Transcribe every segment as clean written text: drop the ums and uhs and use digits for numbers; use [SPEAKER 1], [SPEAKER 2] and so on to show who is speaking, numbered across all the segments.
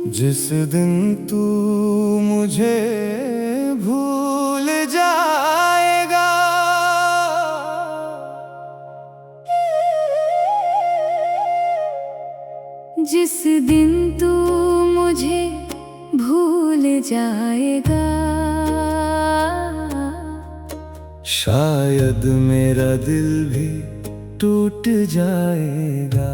[SPEAKER 1] जिस दिन तू मुझे भूल जाएगा,
[SPEAKER 2] जिस दिन तू मुझे भूल जाएगा,
[SPEAKER 1] शायद मेरा दिल भी टूट जाएगा।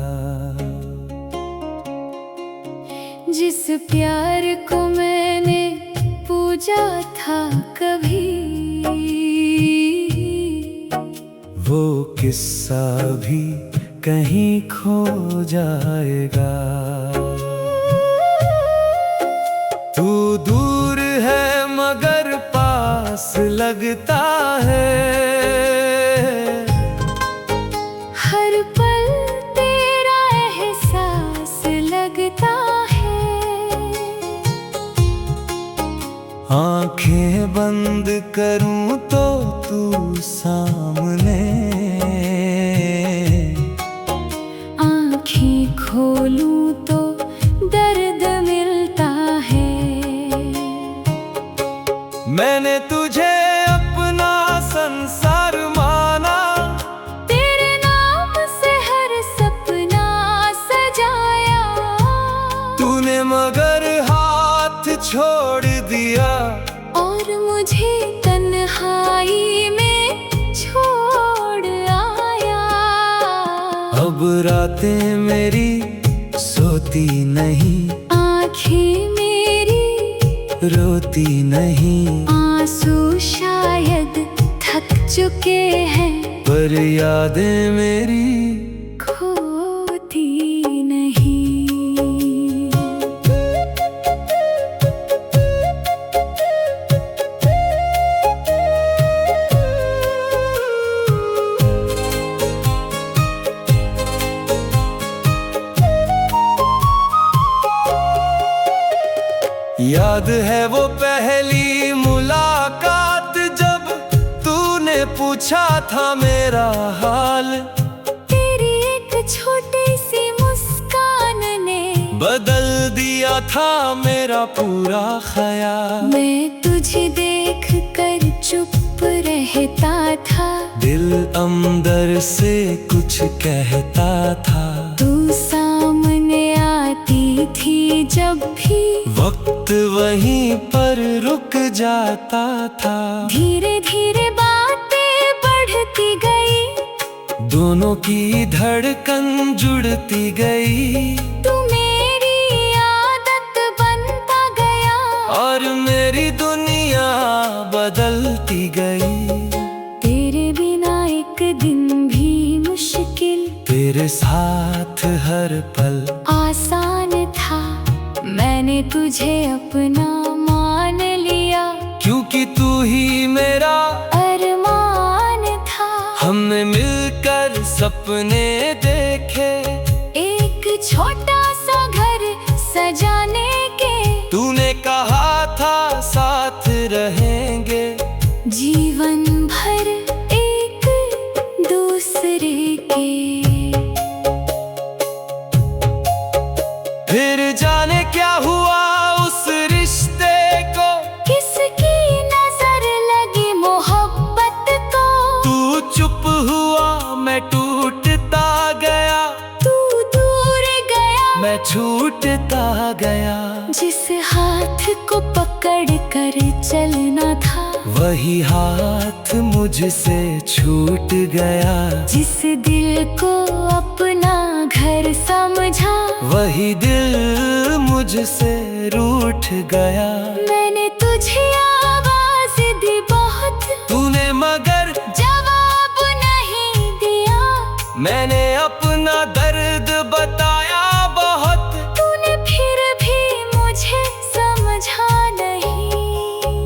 [SPEAKER 2] जिस प्यार को मैंने पूजा था कभी,
[SPEAKER 1] वो किस्सा भी कहीं खो जाएगा। तू दूर है मगर पास लगता है,
[SPEAKER 2] हर पल तेरा एहसास लगता है।
[SPEAKER 1] आंखें बंद करूं तो तू सामने,
[SPEAKER 2] आंखें खोलूं तो दर्द मिलता है।
[SPEAKER 1] मैंने तुझे अपना संसार माना,
[SPEAKER 2] तेरे नाम से हर सपना सजाया,
[SPEAKER 1] तूने मगर हाथ छोड़ दिया
[SPEAKER 2] और मुझे तन्हाई में छोड़ आया।
[SPEAKER 1] अब रातें मेरी सोती नहीं,
[SPEAKER 2] आँखें मेरी
[SPEAKER 1] रोती नहीं,
[SPEAKER 2] आंसू शायद थक चुके हैं,
[SPEAKER 1] पर यादें मेरी
[SPEAKER 2] खोती नहीं।
[SPEAKER 1] याद है वो पहली मुलाकात जब तूने पूछा था मेरा हाल,
[SPEAKER 2] तेरी एक छोटी सी मुस्कान ने
[SPEAKER 1] बदल दिया था मेरा पूरा ख्याल।
[SPEAKER 2] मैं तुझे देख कर चुप रहता था,
[SPEAKER 1] दिल अंदर से कुछ कहता था,
[SPEAKER 2] तू सामने आती थी जब भी,
[SPEAKER 1] वक्त वहीं पर रुक जाता था।
[SPEAKER 2] धीरे धीरे बातें बढ़ती गई,
[SPEAKER 1] दोनों की धड़कन जुड़ती गई,
[SPEAKER 2] तू मेरी आदत बनता गया,
[SPEAKER 1] और मेरी दुनिया बदलती गई।
[SPEAKER 2] तेरे बिना एक दिन भी मुश्किल,
[SPEAKER 1] तेरे साथ हर पल
[SPEAKER 2] आसान था। मैंने तुझे अपना मान लिया,
[SPEAKER 1] क्योंकि तू ही मेरा
[SPEAKER 2] अरमान था।
[SPEAKER 1] हमने मिलकर सपने देखे,
[SPEAKER 2] एक छोटा सा घर सजाने के,
[SPEAKER 1] तूने कहा था साथ रहेंगे,
[SPEAKER 2] जीवन भर एक दूसरे के।
[SPEAKER 1] फिर जाने क्या हुआ उस रिश्ते को,
[SPEAKER 2] किसकी नजर लगी मोहब्बत को,
[SPEAKER 1] तू चुप हुआ मैं टूटता गया,
[SPEAKER 2] तू दूर गया
[SPEAKER 1] मैं छूटता गया।
[SPEAKER 2] जिस हाथ को पकड़ कर चलना था,
[SPEAKER 1] वही हाथ मुझसे छूट गया,
[SPEAKER 2] जिस दिल को अपना घर समझा,
[SPEAKER 1] वही दिल मुझसे रूठ गया।
[SPEAKER 2] मैंने तुझे आवाज दी बहुत,
[SPEAKER 1] तूने मगर
[SPEAKER 2] जवाब नहीं दिया,
[SPEAKER 1] मैंने अपना दर्द बताया बहुत,
[SPEAKER 2] तूने फिर भी मुझे समझा नहीं।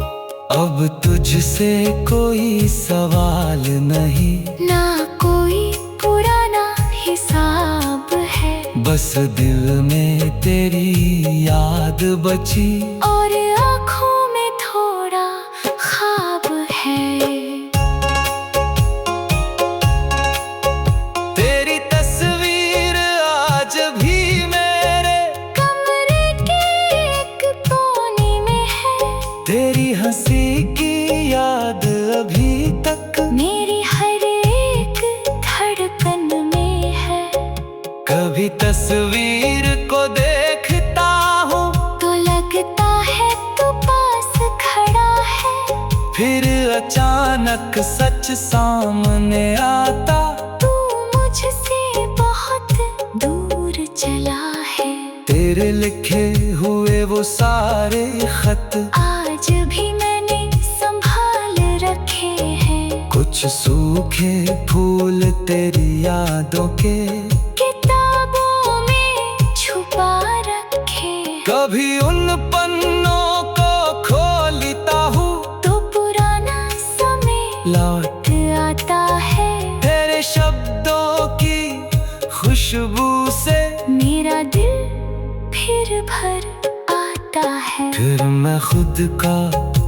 [SPEAKER 1] अब तुझसे कोई सवाल नहीं,
[SPEAKER 2] ना कोई पुराना हिसाब है,
[SPEAKER 1] बस दिल में तेरी याद बची,
[SPEAKER 2] और आँखों में थोड़ा ख्वाब है।
[SPEAKER 1] तेरी तस्वीर आज भी मेरे
[SPEAKER 2] कमरे की
[SPEAKER 1] कभी तस्वीर को देखता हूँ
[SPEAKER 2] तो लगता है तू पास खड़ा है,
[SPEAKER 1] फिर अचानक सच सामने आता।
[SPEAKER 2] तू मुझसे बहुत दूर चला है।
[SPEAKER 1] तेरे लिखे हुए वो सारे खत
[SPEAKER 2] आज भी मैंने संभाल रखे हैं,
[SPEAKER 1] कुछ सूखे फूल तेरी यादों के
[SPEAKER 2] किताबों में छुपा रखे।
[SPEAKER 1] कभी उन पन्नों को खोलता हूँ
[SPEAKER 2] तो पुराना समय
[SPEAKER 1] लौट
[SPEAKER 2] आता है।
[SPEAKER 1] तेरे शब्दों की खुशबू से
[SPEAKER 2] मेरा दिल फिर भर आता है।
[SPEAKER 1] फिर मैं खुद का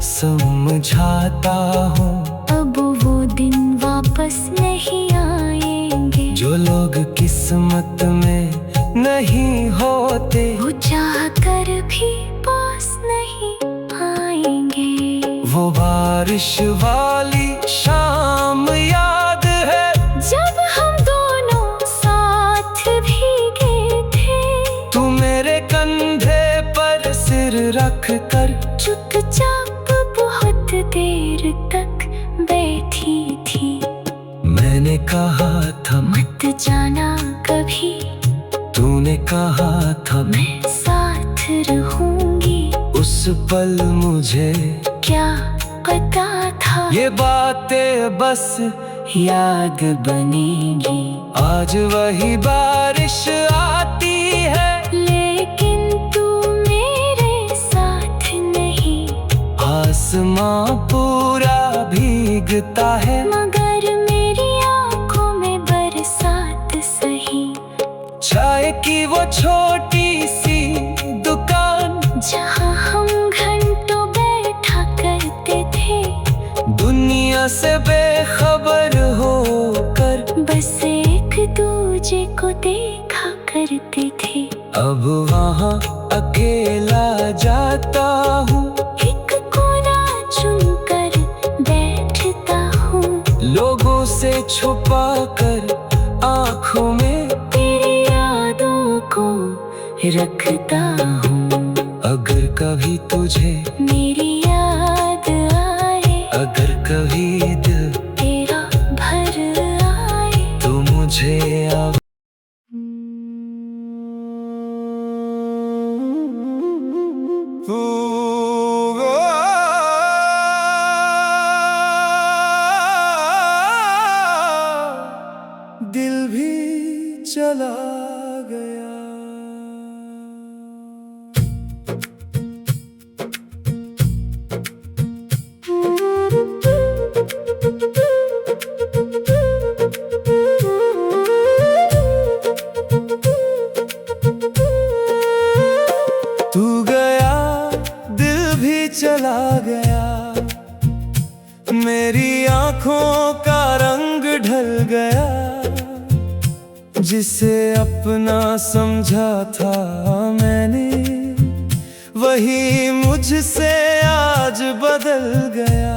[SPEAKER 1] समझाता हूँ
[SPEAKER 2] अब वो दिन वापस नहीं आएंगे,
[SPEAKER 1] जो लोग किस्मत में नहीं होते
[SPEAKER 2] वो चाह कर भी पास नहीं आएंगे।
[SPEAKER 1] वो बारिश वाली शाम याद है
[SPEAKER 2] जब हम दोनों साथ भीगे थे,
[SPEAKER 1] तू मेरे कंधे पर सिर रख कर
[SPEAKER 2] चुपचाप बहुत देर तक बैठी थी।
[SPEAKER 1] मैंने कहा था
[SPEAKER 2] मत जाना कभी,
[SPEAKER 1] तूने कहा था
[SPEAKER 2] मैं साथ रहूंगी।
[SPEAKER 1] उस पल मुझे
[SPEAKER 2] क्या पता था
[SPEAKER 1] ये बातें बस
[SPEAKER 2] याद बनेगी।
[SPEAKER 1] आज वही बारिश आती है
[SPEAKER 2] लेकिन तू मेरे साथ नहीं,
[SPEAKER 1] आसमां पूरा भीगता है
[SPEAKER 2] मगर मेरी आंखों में बरसात सही।
[SPEAKER 1] चाय की वो छोटी सी दुकान
[SPEAKER 2] जहाँ हम घंटों बैठा करते थे,
[SPEAKER 1] दुनिया से बेखबर होकर
[SPEAKER 2] बस एक दूजे को देखा करते थे।
[SPEAKER 1] अब वहाँ अकेला जाता हूँ
[SPEAKER 2] एक कोना चुनकर बैठता हूँ,
[SPEAKER 1] लोगों से छुपा कर आँखों में
[SPEAKER 2] तेरी यादों को रखता हूँ।
[SPEAKER 1] अगर कभी तुझे
[SPEAKER 2] मेरी याद आए,
[SPEAKER 1] अगर कभी दिल
[SPEAKER 2] तेरा भर आए,
[SPEAKER 1] तो मुझे अब दिल भी चला गया। तू गया दिल भी चला गया, मेरी आंखों का रंग ढल गया। जिसे अपना समझा था मैंने, वही मुझसे आज बदल गया।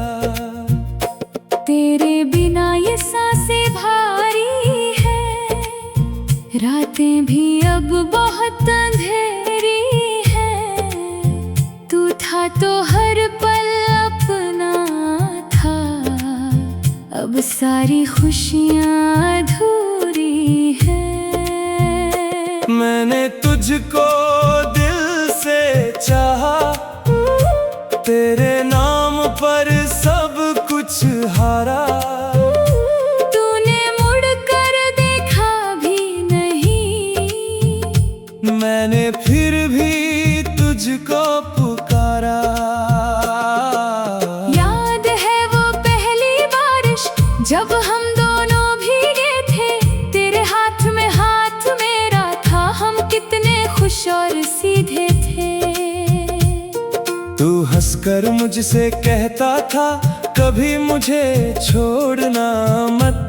[SPEAKER 2] तेरे बिना ये सांसें भारी है, रातें भी अब बहुत अंधेरी है। तू था तो हर पल अपना था, अब सारी खुशियाँ अधूरी है।
[SPEAKER 1] मैंने तुझको दिल से चाहा, तेरे नाम पर सब कुछ हारा।
[SPEAKER 2] तूने मुड़ कर देखा भी नहीं,
[SPEAKER 1] मैंने फिर भी तुझको पुकारा।
[SPEAKER 2] याद है वो पहली बारिश जब हम दोनों भीगे थे, तेरे हाथ में हाथ मेरा था, हम कितने खुश और सीधे थे।
[SPEAKER 1] तू हंसकर मुझसे कहता था कभी मुझे छोड़ना मत।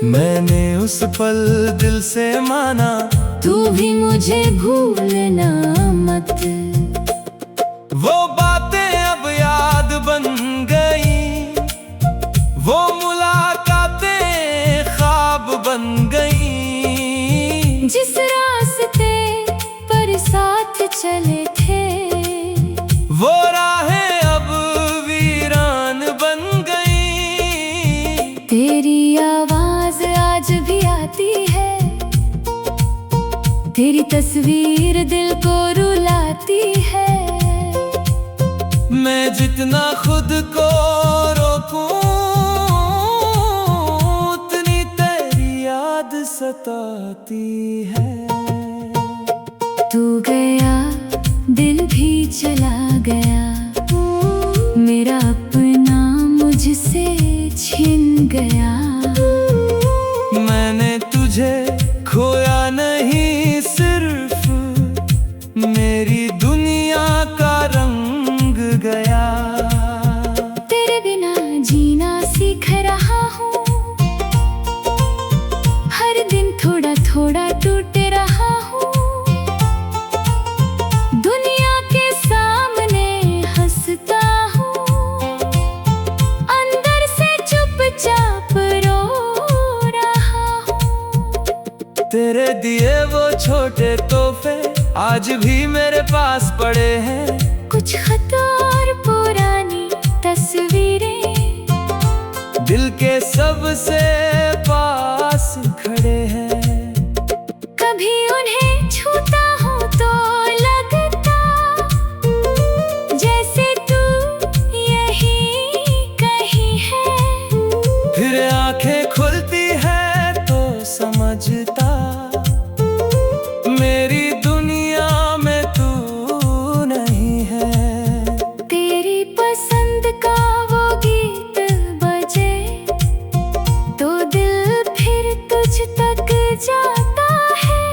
[SPEAKER 1] मैंने उस पल दिल से माना,
[SPEAKER 2] तू भी मुझे भूलना मत।
[SPEAKER 1] वो बातें अब याद बन गई, वो मुलाकातें ख्वाब बन गई।
[SPEAKER 2] जिस रास्ते पर साथ चले थे,
[SPEAKER 1] वो राहें अब वीरान बन गई।
[SPEAKER 2] तेरी आवाज आज भी आती है, तेरी तस्वीर दिल को रुलाती है।
[SPEAKER 1] मैं जितना खुद को रोकूं, उतनी तेरी याद सताती है।
[SPEAKER 2] तू गया, दिल भी चला गया, मेरा अपना मुझसे छिन गया।
[SPEAKER 1] मैंने तुझे खोया नहीं, सिर्फ मेरी दुनिया का रंग गया।
[SPEAKER 2] तेरे बिना जीना सीख रहा हूँ, हर दिन थोड़ा थोड़ा टूट रहा हूँ। दुनिया के सामने हंसता हूँ, अंदर से चुपचाप रो रहा हूँ।
[SPEAKER 1] तेरे दिए वो छोटे तोहफे आज भी मेरे पास पड़े हैं।
[SPEAKER 2] कुछ खत और पुरानी तस्वीरें
[SPEAKER 1] दिल के सबसे पास खड़े हैं।
[SPEAKER 2] कभी उन्हें छूता हूँ तो लगता जैसे तू यही कहीं है।
[SPEAKER 1] फिर आंखें खुलती है तो समझता, मेरी दुनिया में तू नहीं है।
[SPEAKER 2] तेरी पसंद का वो गीत बजे तो दिल फिर तुझ तक जाता है।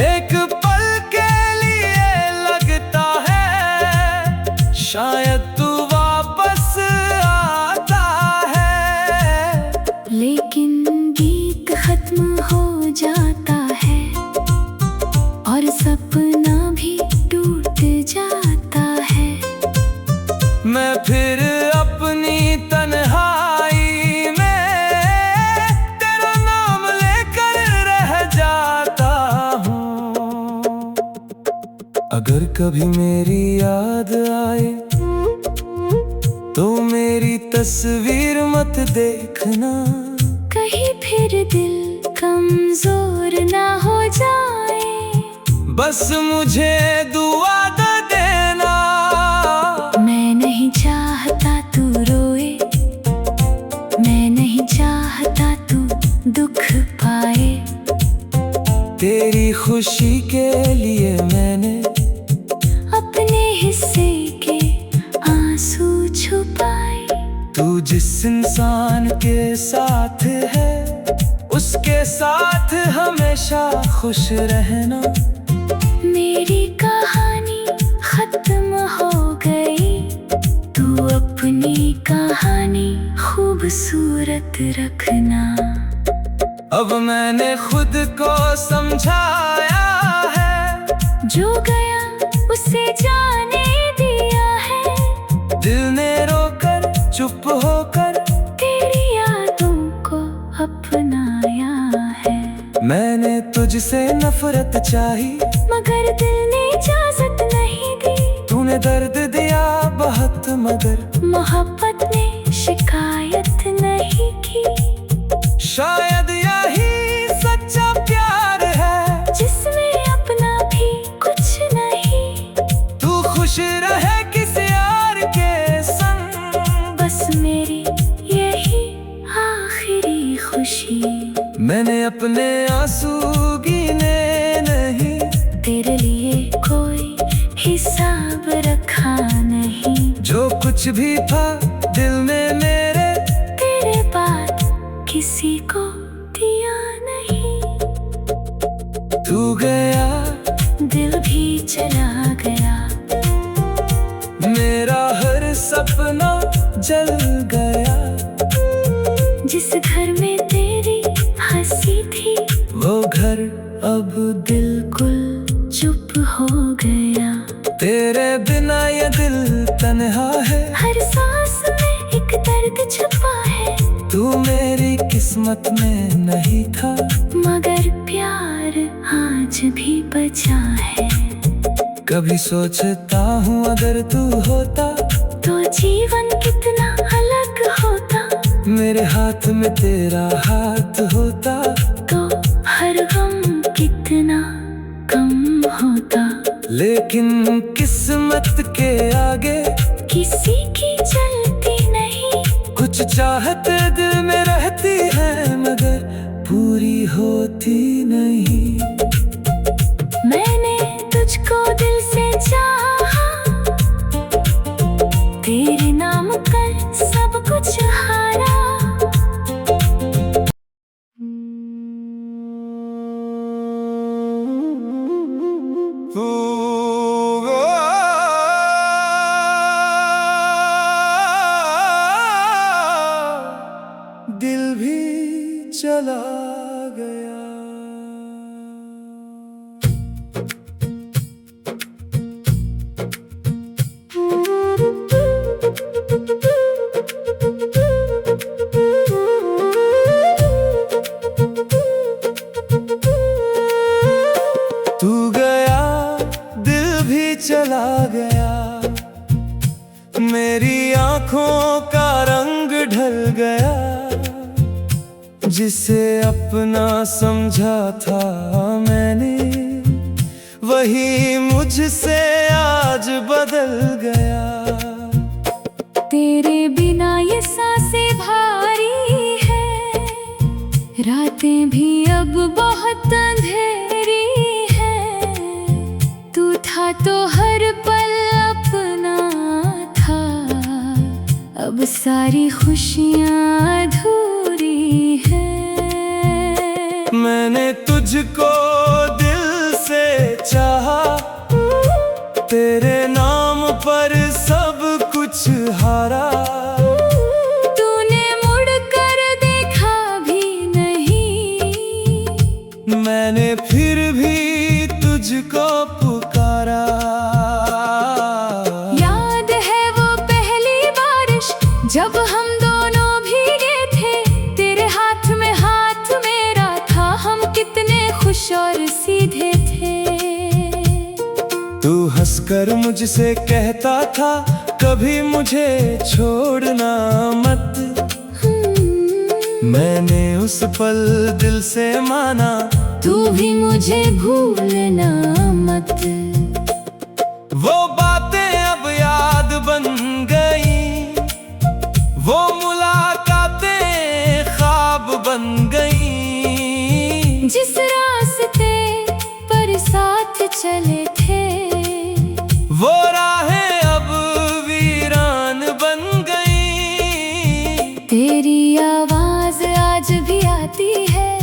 [SPEAKER 1] एक पल के लिए लगता है शायद तू वापस आता है।
[SPEAKER 2] लेकिन गीत खत्म हो जाता है और सपना भी टूट जाता है।
[SPEAKER 1] मैं फिर अपनी तन्हाई में तेरा नाम लेकर रह जाता हूँ। अगर कभी मेरी याद आए तो मेरी तस्वीर मत देखना,
[SPEAKER 2] कहीं फिर दिल कमजोर ना हो जाए।
[SPEAKER 1] बस मुझे दुआ दे देना।
[SPEAKER 2] मैं नहीं चाहता तू रोए, मैं नहीं चाहता तू दुख पाए।
[SPEAKER 1] तेरी खुशी के लिए मैंने
[SPEAKER 2] अपने हिस्से के आंसू छुपाए।
[SPEAKER 1] तू जिस इंसान के साथ है उसके साथ हमेशा खुश रहना।
[SPEAKER 2] मेरी कहानी खत्म हो गई, तू अपनी कहानी खूबसूरत रखना।
[SPEAKER 1] अब मैंने खुद को समझाया है,
[SPEAKER 2] जो गया उसे जाने दिया है।
[SPEAKER 1] दिल ने रोकर चुप होकर
[SPEAKER 2] तेरी यादों को अपनाया है।
[SPEAKER 1] मैंने तुझसे नफरत चाही
[SPEAKER 2] मगर दिल ने इजाजत नहीं दी।
[SPEAKER 1] तूने दर्द दिया बहुत मगर
[SPEAKER 2] मोहब्बत ने शिकायत नहीं की।
[SPEAKER 1] शायद यही सच्चा प्यार है
[SPEAKER 2] जिसमें अपना भी कुछ नहीं।
[SPEAKER 1] तू खुश रहे किसी और के संग,
[SPEAKER 2] बस मेरी यही आखिरी खुशी।
[SPEAKER 1] मैंने अपने आंसू गिने नहीं,
[SPEAKER 2] तेरे लिए कोई हिसाब रखा नहीं।
[SPEAKER 1] जो कुछ भी था दिल में मेरे
[SPEAKER 2] तेरे बाद किसी को दिया नहीं।
[SPEAKER 1] तू गया,
[SPEAKER 2] दिल भी चला गया,
[SPEAKER 1] मेरा हर सपना जल गया।
[SPEAKER 2] जिस घर में तेरी हंसी थी
[SPEAKER 1] वो घर
[SPEAKER 2] अब बिल्कुल चुप हो गया।
[SPEAKER 1] तेरे बिना ये दिल तन्हा है,
[SPEAKER 2] हर सांस में एक दर्द छुपा है।
[SPEAKER 1] तू मेरी किस्मत में नहीं था,
[SPEAKER 2] मगर प्यार आज भी बचा है।
[SPEAKER 1] कभी सोचता हूँ अगर तू होता
[SPEAKER 2] तो जीवन कितना अलग होता।
[SPEAKER 1] मेरे हाथ में तेरा हाथ होता
[SPEAKER 2] तो हर गम कितना कम होता।
[SPEAKER 1] लेकिन किस्मत के आगे
[SPEAKER 2] किसी की चलती नहीं।
[SPEAKER 1] कुछ चाहते दिल में रहती है मगर पूरी होती नहीं।
[SPEAKER 2] मैंने तुझको दिल से चाहा, तेरे नाम पर सब कुछ हारा।
[SPEAKER 1] दिल भी चला गया। तू गया दिल भी चला गया, मेरी आँखों का रंग ढल गया। जिसे अपना समझा था मैंने वही मुझसे आज बदल गया।
[SPEAKER 2] तेरे बिना ये सांसें भारी है, रातें भी अब बहुत अंधेरी है। तू था तो हर पल अपना था, अब सारी खुशियाँ अधूरी है।
[SPEAKER 1] मैंने तुझको दिल से चाहा, तेरे नाम पर सब कुछ हारा।
[SPEAKER 2] तूने मुड़ कर देखा भी नहीं,
[SPEAKER 1] मैंने फिर भी तुझको पुकारा।
[SPEAKER 2] याद है वो पहली बारिश जब हम दोनों भीगे थे। तेरे हाथ में हाथ मेरा था, हम कितने खुश और सीधे थे।
[SPEAKER 1] तू हंसकर मुझसे कहता था कभी मुझे छोड़ना मत। मैंने उस पल दिल से माना,
[SPEAKER 2] तू भी मुझे भूलना मत।
[SPEAKER 1] वो बातें अब याद बन गई, वो मुलाकातें ख्वाब बन गई।
[SPEAKER 2] जिस रास्ते पर साथ चले थे,
[SPEAKER 1] वो राहें अब वीरान बन गई।
[SPEAKER 2] तेरी आवाज आज भी आती है,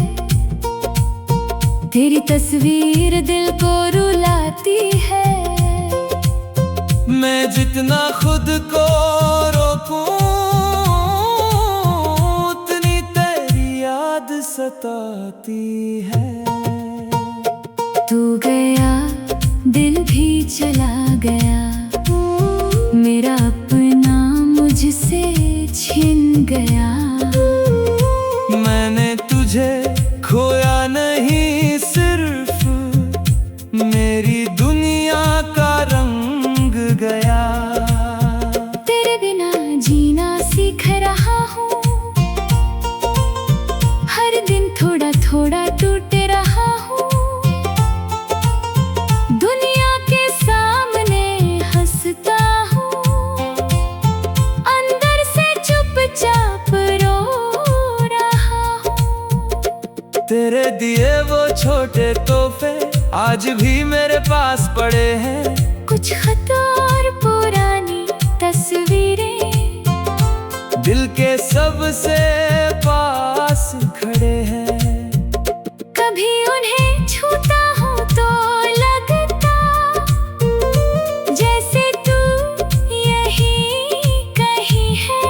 [SPEAKER 2] तेरी तस्वीर दिल को रुलाती है।
[SPEAKER 1] मैं जितना खुद को रोकूं उतनी तेरी याद सताती है।
[SPEAKER 2] तू गया दिल भी चला गया, मेरा अपना मुझसे छिन गया।
[SPEAKER 1] मैंने तुझे खोया नहीं, सिर्फ मेरी दुनिया का रंग गया।
[SPEAKER 2] तेरे बिना जीना सीख रहा हूँ, हर दिन थोड़ा थोड़ा टूट रहा हूँ। दुनिया के सामने हंसता हूँ, अंदर से चुपचाप रो रहा हूँ।
[SPEAKER 1] तेरे दिए वो छोटे तोहफे आज भी मेरे पास पड़े हैं।
[SPEAKER 2] कुछ खत और पुरानी तस्वीरें
[SPEAKER 1] दिल के सबसे पास खड़े हैं।
[SPEAKER 2] कभी उन्हें छूता हूँ तो लगता जैसे तू यहीं कहीं है।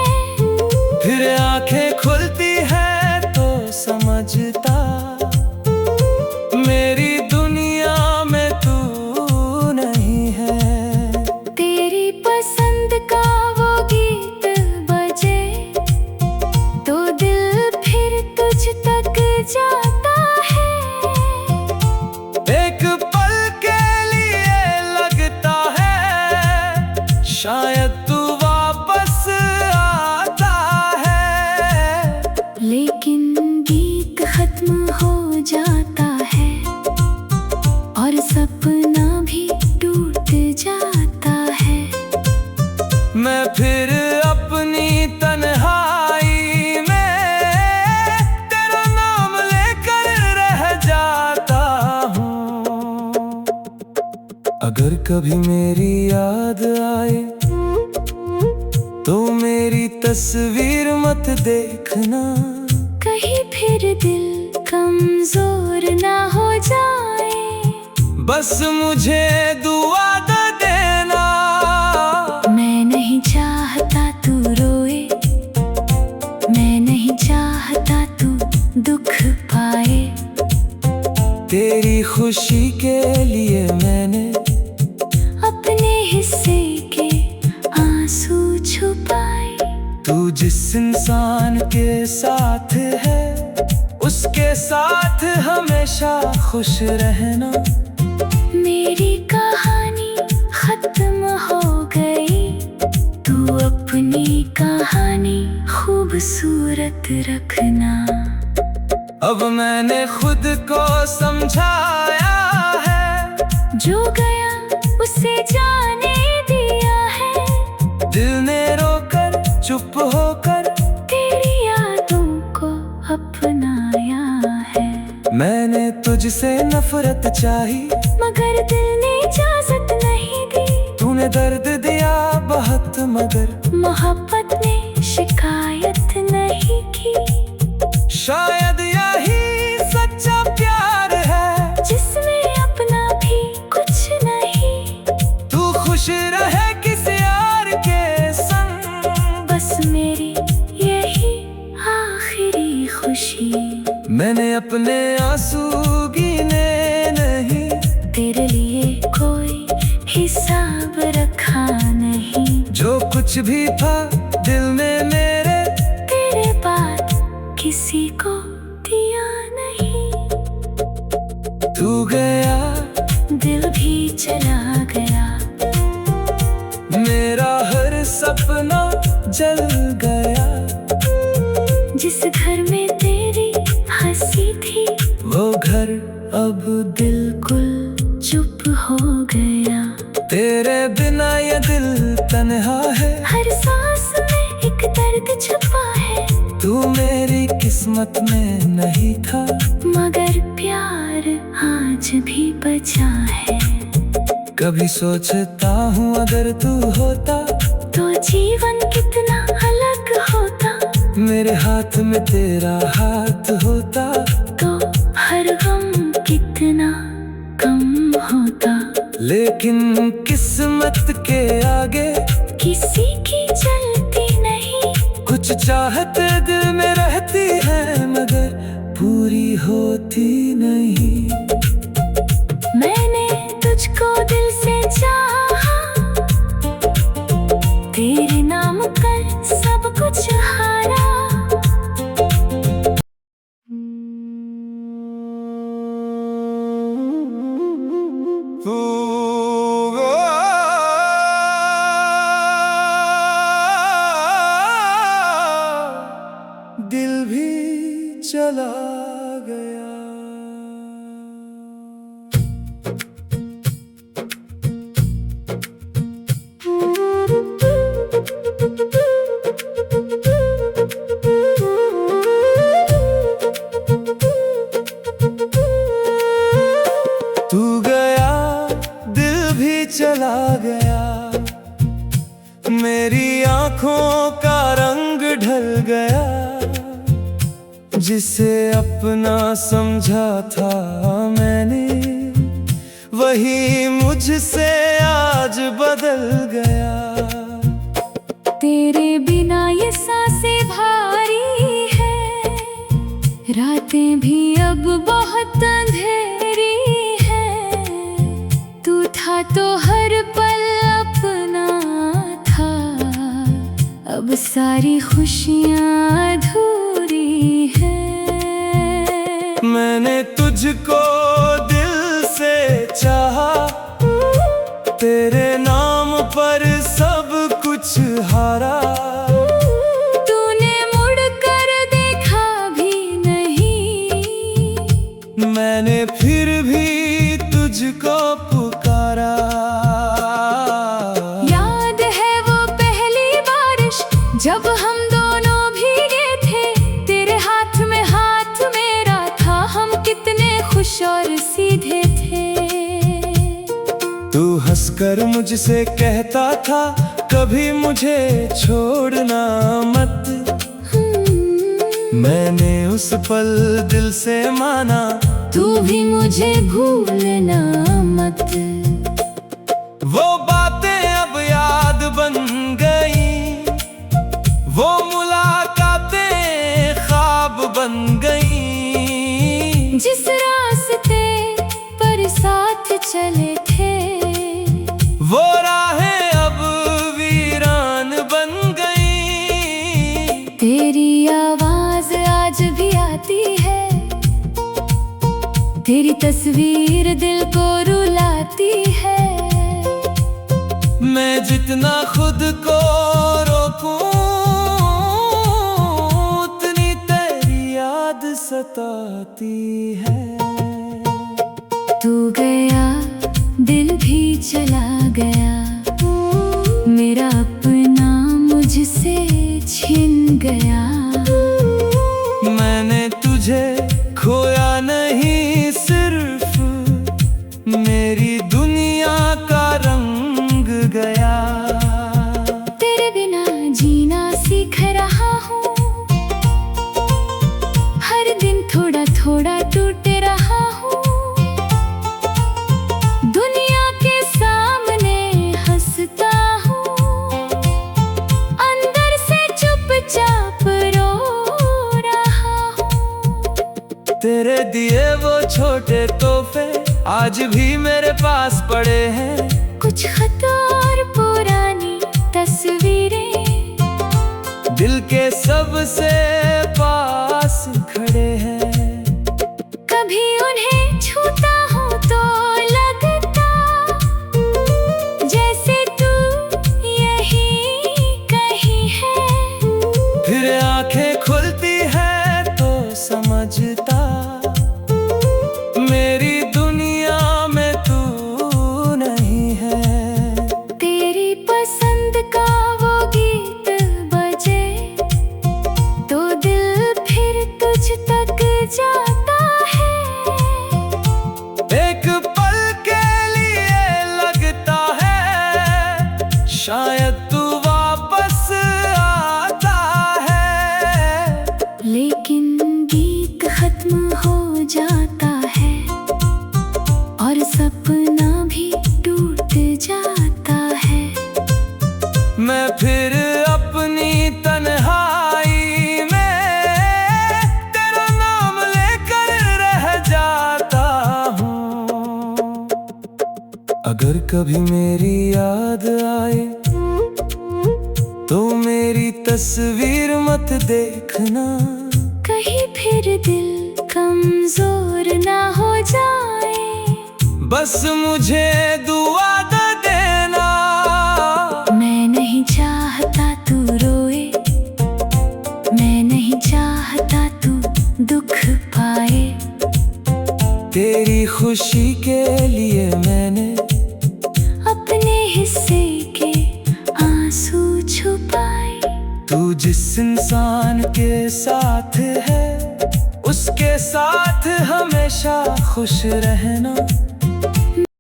[SPEAKER 1] फिर आंखें खुलती है तो समझता मेरी दुनिया में तू नहीं है।
[SPEAKER 2] तेरी पसंद का वो गीत बजे तो
[SPEAKER 1] अगर कभी मेरी याद आए तो मेरी तस्वीर मत देखना,
[SPEAKER 2] कहीं फिर दिल कमजोर ना हो जाए।
[SPEAKER 1] बस मुझे दुआ दे देना।
[SPEAKER 2] मैं नहीं चाहता तू रोए, मैं नहीं चाहता तू दुख पाए।
[SPEAKER 1] तेरी खुशी के लिए मैंने
[SPEAKER 2] अपने हिस्से के आंसू छुपाए।
[SPEAKER 1] तू जिस इंसान के साथ है उसके साथ हमेशा खुश रहना।
[SPEAKER 2] मेरी कहानी खत्म हो गई, तू अपनी कहानी खूबसूरत रखना।
[SPEAKER 1] अब मैंने खुद को समझाया है,
[SPEAKER 2] जो गया उसे जाने दिया है।
[SPEAKER 1] दिल ने रोकर चुप होकर
[SPEAKER 2] तेरी यादों को अपनाया है।
[SPEAKER 1] मैंने तुझसे नफरत चाही
[SPEAKER 2] मगर दिल ने इजाजत नहीं दी।
[SPEAKER 1] तूने दर्द दिया बहुत मगर
[SPEAKER 2] मोहब्बत ने शिकायत नहीं की।
[SPEAKER 1] शायद यही सच्चा प्यार है
[SPEAKER 2] जिसमें अपना भी कुछ नहीं।
[SPEAKER 1] तू खुश रहे किसी यार के संग,
[SPEAKER 2] बस मेरी यही आखिरी खुशी।
[SPEAKER 1] मैंने अपने आंसू गिने नहीं,
[SPEAKER 2] तेरे लिए कोई हिसाब रखा नहीं।
[SPEAKER 1] जो कुछ भी था दिल में मेरे
[SPEAKER 2] तेरे बाद किसी को दिया नहीं।
[SPEAKER 1] तू गया
[SPEAKER 2] दिल भी चला गया,
[SPEAKER 1] मेरा हर सपना जल गया।
[SPEAKER 2] जिस घर में तेरी हंसी थी
[SPEAKER 1] वो घर
[SPEAKER 2] अब बिल्कुल चुप हो गया।
[SPEAKER 1] तेरे बिना ये दिल तन्हा है,
[SPEAKER 2] हर सांस में एक दर्द छुपा है।
[SPEAKER 1] तू मेरी किस्मत में नहीं था
[SPEAKER 2] मगर प्यार आज भी बचा है।
[SPEAKER 1] कभी सोचता हूँ अगर तू होता
[SPEAKER 2] तो जीवन कितना अलग होता।
[SPEAKER 1] मेरे हाथ में तेरा हाथ होता
[SPEAKER 2] तो हर गम कितना कम होता।
[SPEAKER 1] लेकिन किस्मत के आगे
[SPEAKER 2] किसी की चलती नहीं।
[SPEAKER 1] कुछ चाहत दिल में रहती है मगर पूरी होती नहीं।
[SPEAKER 2] मैंने तुझको दिल से चाहा, तेरे नाम कर सब कुछ हारा।
[SPEAKER 1] दिल भी चला गया। तू गया दिल भी चला गया, मेरी आंखों का रंग ढल गया। जिसे अपना समझा था मैंने वही मुझसे आज बदल गया।
[SPEAKER 2] तेरे बिना ये सांसें भारी है, रातें भी अब बहुत अंधेरी है। तू था तो हर पल अपना था, अब सारी खुशियाँ अधूरी है।
[SPEAKER 1] मैंने तुझको दिल से चाहा, तेरे नाम पर सब कुछ हारा।
[SPEAKER 2] तूने मुड़ कर देखा भी नहीं,
[SPEAKER 1] मैंने फिर भी तुझको पुकारा।
[SPEAKER 2] याद है वो पहली बारिश जब हम दोनों भीगे थे। तेरे हाथ में हाथ मेरा था, हम कितने खुश और सीधे थे।
[SPEAKER 1] तू हंसकर मुझसे कहता था कभी मुझे छोड़ना मत। मैंने उस पल दिल से माना
[SPEAKER 2] तू भी मुझे भूलना मत।
[SPEAKER 1] वो बातें अब याद बन गई, वो मुलाकातें ख्वाब बन गई।
[SPEAKER 2] जिस रास्ते पर साथ चले थे
[SPEAKER 1] वो राहें अब वीरान बन गई।
[SPEAKER 2] तेरी आवाज आज भी आती है, तेरी तस्वीर दिल को रुलाती है।
[SPEAKER 1] मैं जितना खुद को रोकूं उतनी तेरी याद सताती है।
[SPEAKER 2] तू गया दिल भी चला गया, मेरा अपना मुझसे छिन गया।
[SPEAKER 1] मैंने तुझे खोया नहीं, सिर्फ मेरी दुनिया का रंग गया।
[SPEAKER 2] तेरे बिना जीना सीख रहा हूँ, हर दिन थोड़ा थोड़ा टूट रहा हूँ। दुनिया के सामने हंसता हूँ, अंदर से चुपचाप रो रहा हूँ।
[SPEAKER 1] तेरे दिए वो छोटे तोहफे आज भी मेरे पास पड़े हैं।
[SPEAKER 2] कुछ खत और पुरानी तस्वीरें
[SPEAKER 1] दिल के सबसे पास खड़े हैं।
[SPEAKER 2] कभी उन्हें छूता हूँ तो लगता जैसे तू यही कहीं है।
[SPEAKER 1] फिर आंखें खुलती है तो समझता मेरी दुनिया में तू नहीं है।
[SPEAKER 2] तेरी पसंद का वो गीत बजे तो दिल फिर तुझ तक जाता है।
[SPEAKER 1] एक पल के लिए लगता है शायद तू वापस आता है।
[SPEAKER 2] लेकिन गीत खत्म हो जाता है और सपना भी टूट जाता है।
[SPEAKER 1] मैं फिर अपनी तन्हाई में तेरा नाम लेकर रह जाता हूँ। अगर कभी मेरी याद आए तो मेरी तस्वीर मत देखना,
[SPEAKER 2] कहीं फिर दिल कमजोर ना हो जाए।
[SPEAKER 1] बस मुझे दुआ दे देना।
[SPEAKER 2] मैं नहीं चाहता तू रोए, मैं नहीं चाहता तू दुख पाए।
[SPEAKER 1] तेरी खुशी के लिए मैंने
[SPEAKER 2] अपने हिस्से के आंसू छुपाए।
[SPEAKER 1] तू जिस इंसान के साथ है उसके साथ हमेशा खुश रहना।